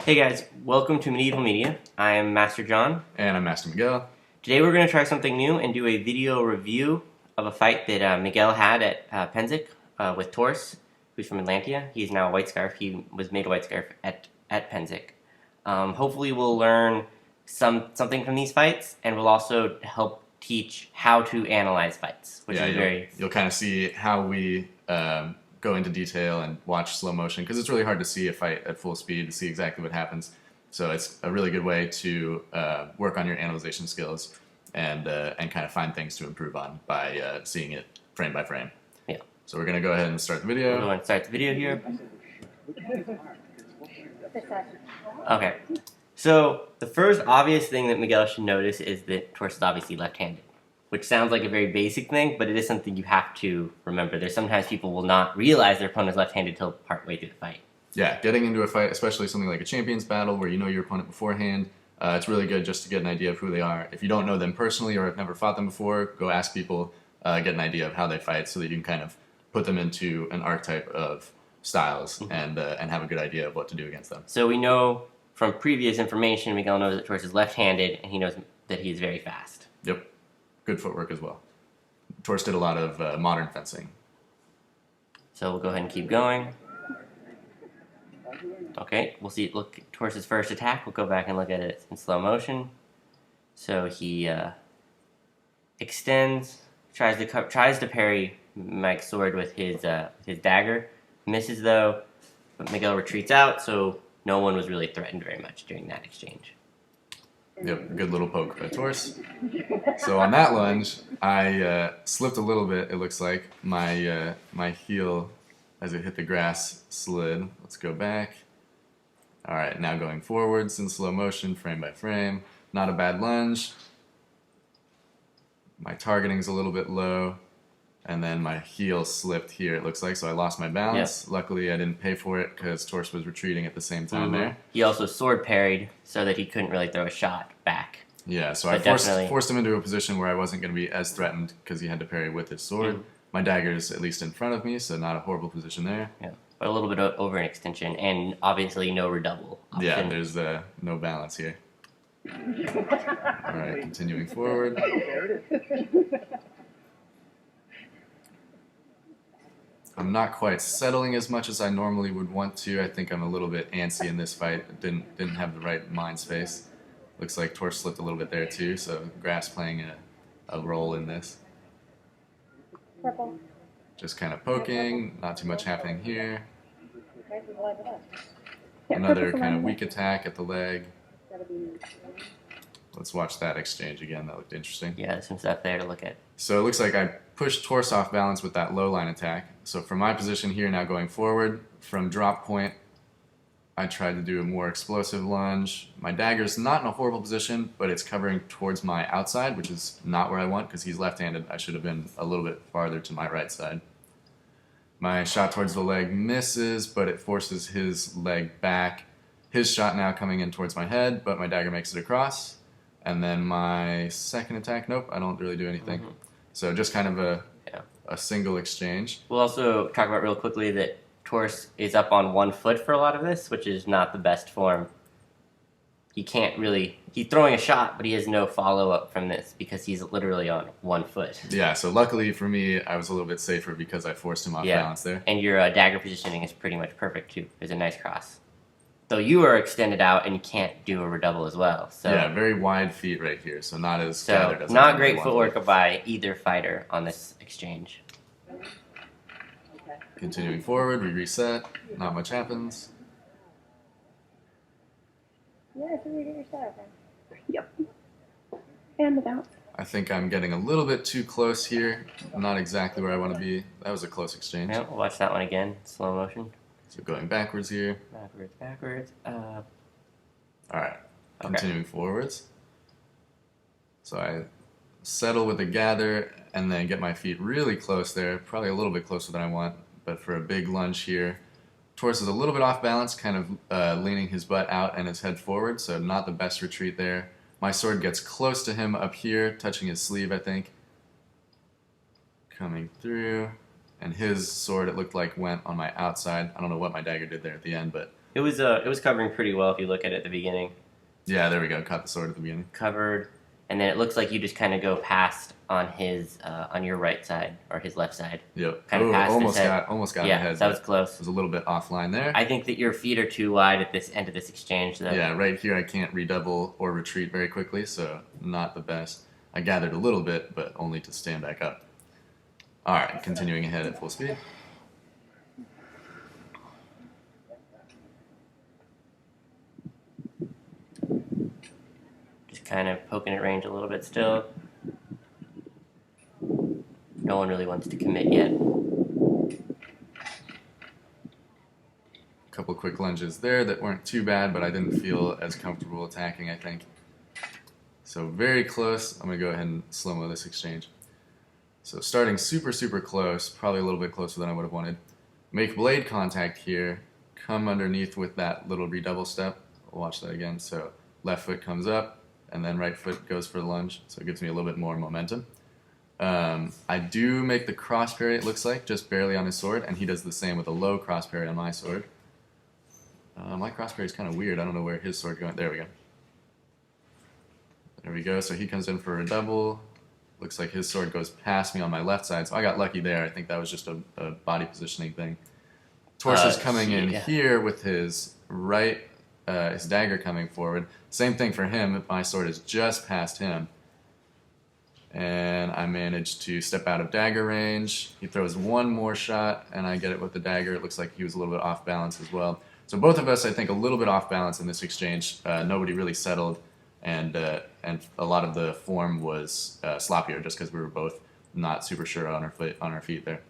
Hey guys, welcome to Medieval Media. I am Master John. And I'm Master Miguel. Today we're going to try something new and do a video review of a fight that Miguel had at Penzic with Torse, who's from Atlantia. He's now a White Scarf. He was made a White Scarf at Penzic. Hopefully we'll learn something from these fights, and we'll also help teach how to analyze fights, which is you'll kind of see how we go into detail and watch slow motion, because it's really hard to see a fight at full speed to see exactly what happens. So it's a really good way to work on your analyzation skills and kind of find things to improve on by seeing it frame by frame. Yeah. So we're going to go ahead and start the video. We're going to start the video here. Okay. So the first obvious thing that Miguel should notice is that Torse is obviously left-handed, which sounds like a very basic thing, but it is something you have to remember. There's sometimes people will not realize their opponent is left-handed until partway through the fight. Yeah, getting into a fight, especially something like a champions battle where you know your opponent beforehand, it's really good just to get an idea of who they are. If you don't know them personally or have never fought them before, go ask people, get an idea of how they fight so that you can kind of put them into an archetype of styles and have a good idea of what to do against them. So we know from previous information, Miguel knows that Torse is left-handed, and he knows that he's very fast. Yep. Good footwork as well. Torse did a lot of modern fencing. So we'll go ahead and keep going. Okay, we'll see. Look at Torse's first attack. We'll go back and look at it in slow motion. So he extends, tries to parry Mike's sword with his dagger. Misses though, but Miguel retreats out. So no one was really threatened very much during that exchange. Yep, good little poke by Torse. So on that lunge, I slipped a little bit, it looks like. My heel, as it hit the grass, slid. Let's go back. All right, now going forwards in slow motion, frame by frame. Not a bad lunge. My targeting's a little bit low. And then my heel slipped here, it looks like, so I lost my balance. Yep. Luckily, I didn't pay for it because Torse was retreating at the same time there. He also sword parried so that he couldn't really throw a shot back. Yeah, so I forced him into a position where I wasn't going to be as threatened because he had to parry with his sword. My dagger's at least in front of me, so not a horrible position there. Yeah, but a little bit of over an extension, and obviously no redouble option. Yeah, there's no balance here. All right, continuing forward. I'm not quite settling as much as I normally would want to. I think I'm a little bit antsy in this fight. Didn't have the right mind space. Looks like Torse slipped a little bit there too, so grass playing a role in this. Purple. Just kind of poking, not too much happening here. Yeah, Another purple's kind of aligned weak attack at the leg. up. Let's watch that exchange again, that looked interesting. Yeah, there's some stuff there to look at. So it looks like I pushed Torse off balance with that low line attack. So from my position here now going forward, from drop point, I tried to do a more explosive lunge. My dagger's not in a horrible position, but it's covering towards my outside, which is not where I want because he's left-handed. I should have been a little bit farther to my right side. My shot towards the leg misses, but it forces his leg back. His shot now coming in towards my head, but my dagger makes it across. And then my second attack, nope, I don't really do anything. So just kind of a single exchange. We'll also talk about real quickly that Torse is up on 1 foot for a lot of this, which is not the best form. He can't really... He's throwing a shot, but he has no follow-up from this because he's literally on 1 foot. Yeah, so luckily for me, I was a little bit safer because I forced him off balance there. And your dagger positioning is pretty much perfect, too. There's a nice cross. Though you are extended out and you can't do a redouble as well. So yeah, very wide feet right here, so not as gathered as not great footwork by either fighter on this exchange. Continuing forward, we reset. Not much happens. Yeah, so you get your style then. Yep. And the bounce. I think I'm getting a little bit too close here. Not exactly where I want to be. That was a close exchange. Yeah, we'll watch that one again, slow motion. So going backwards here. Backwards. All right, continuing forwards. So I settle with a gather and then get my feet really close there. Probably a little bit closer than I want, but for a big lunge here. Torse is a little bit off balance, kind of leaning his butt out and his head forward, so not the best retreat there. My sword gets close to him up here, touching his sleeve, I think. Coming through. And his sword, it looked like, went on my outside. I don't know what my dagger did there at the end, but It was covering pretty well if you look at it at the beginning. Yeah, there we go. Caught the sword at the beginning. Covered, and then it looks like you just kind of go past on his on your right side or his left side. Yep. Kind of past almost his head. almost got Yeah, my head. that was close. Was a little bit offline there. I think that your feet are too wide at this end of this exchange. Though. Yeah, right here I can't redouble or retreat very quickly, so not the best. I gathered a little bit, but only to stand back up. All right, continuing ahead at full speed. Just kind of poking at range a little bit still. No one really wants to commit yet. Couple quick lunges there that weren't too bad, but I didn't feel as comfortable attacking, I think. So very close. I'm going to go ahead and slow-mo this exchange. So starting super, super close, probably a little bit closer than I would have wanted. Make blade contact here. Come underneath with that little redouble step. We'll watch that again. So left foot comes up, and then right foot goes for the lunge. So it gives me a little bit more momentum. I do make the cross parry, it looks like, just barely on his sword, and he does the same with a low cross parry on my sword. My cross parry is kind of weird. I don't know where his sword going. There we go. There we go. So he comes in for a double. Looks like his sword goes past me on my left side. So I got lucky there. I think that was just a body positioning thing. Torse is coming in here with his right, his dagger coming forward. Same thing for him. My sword is just past him. And I managed to step out of dagger range. He throws one more shot, and I get it with the dagger. It looks like he was a little bit off balance as well. So both of us, I think, a little bit off balance in this exchange. Nobody really settled, and a lot of the form was sloppier just because we were both not super sure on our feet there.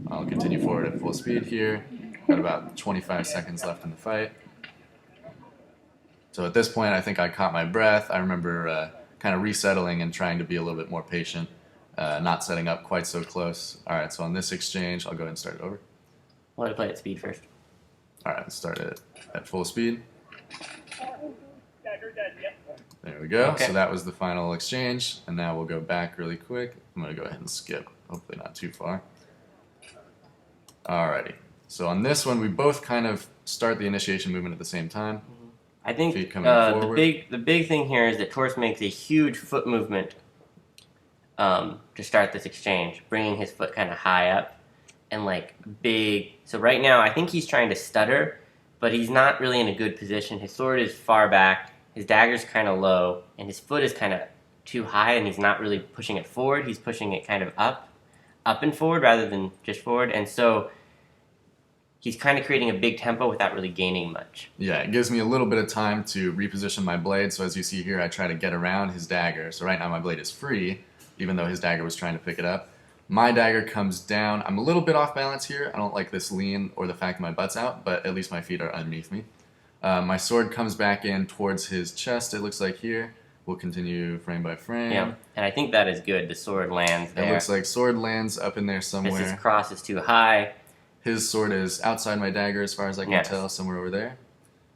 I'll continue forward at full speed here. Got about 25 seconds left in the fight. So at this point, I think I caught my breath. I remember kind of resettling and trying to be a little bit more patient, not setting up quite so close. All right, so on this exchange, I'll go ahead and start it over. I'll play at speed first. All right, let's start it at full speed. There we go. Okay. So that was the final exchange, and now we'll go back really quick. I'm going to go ahead and skip, hopefully not too far. Alrighty. So on this one, we both kind of start the initiation movement at the same time. I think Feet coming forward. the big thing here is that Torse makes a huge foot movement to start this exchange, bringing his foot kind of high up and like big. So right now, I think he's trying to stutter, but he's not really in a good position. His sword is far back, his dagger's kind of low, and his foot is kind of too high, and he's not really pushing it forward. He's pushing it kind of up and forward rather than just forward, and so he's kind of creating a big tempo without really gaining much. Yeah, it gives me a little bit of time to reposition my blade. So as you see here, I try to get around his dagger. So right now my blade is free, even though his dagger was trying to pick it up. My dagger comes down. I'm a little bit off balance here. I don't like this lean or the fact that my butt's out, but at least my feet are underneath me. My sword comes back in towards his chest, it looks like here. We'll continue frame by frame. Yeah, and I think that is good. The sword lands there. It looks like sword lands up in there somewhere. His cross is too high. His sword is outside my dagger as far as I can tell, somewhere over there.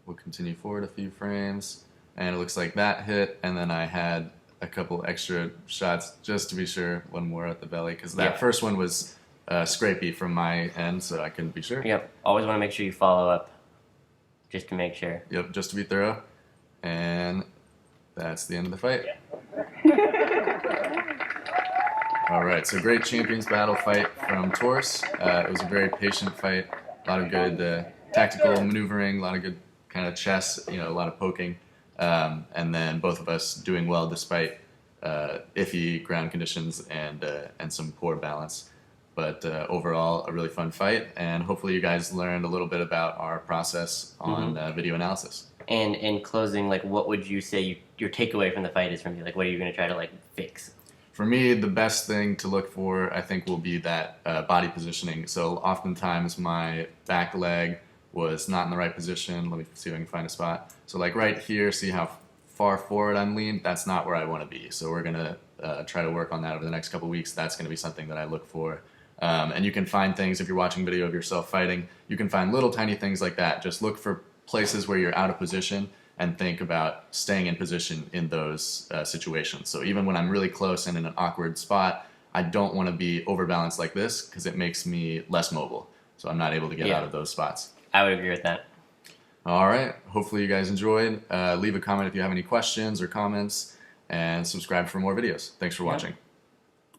We'll continue forward a few frames. And it looks like that hit, and then I had a couple extra shots just to be sure, one more at the belly, because that first one was scrapey from my end, so I couldn't be sure. Yep, always want to make sure you follow up, just to make sure. Yep, just to be thorough. And that's the end of the fight. All right, so great champions battle fight from Torse. It was a very patient fight, a lot of good tactical maneuvering, a lot of good kind of chess, a lot of poking, and then both of us doing well despite iffy ground conditions and some poor balance. But overall, a really fun fight, and hopefully you guys learned a little bit about our process on video analysis. And in closing, what would you say your takeaway from the fight is from you? What are you going to try to fix? For me, the best thing to look for, I think, will be that body positioning. So oftentimes my back leg was not in the right position. Let me see if I can find a spot. So right here, see how far forward I'm leaned? That's not where I want to be. So we're going to try to work on that over the next couple weeks. That's going to be something that I look for. And you can find things, if you're watching video of yourself fighting, you can find little tiny things like that. Just look for places where you're out of position and think about staying in position in those situations. So even when I'm really close and in an awkward spot, I don't want to be overbalanced like this because it makes me less mobile. So I'm not able to get out of those spots. I would agree with that. All right. Hopefully you guys enjoyed. Leave a comment if you have any questions or comments, and subscribe for more videos. Thanks for Yep. watching.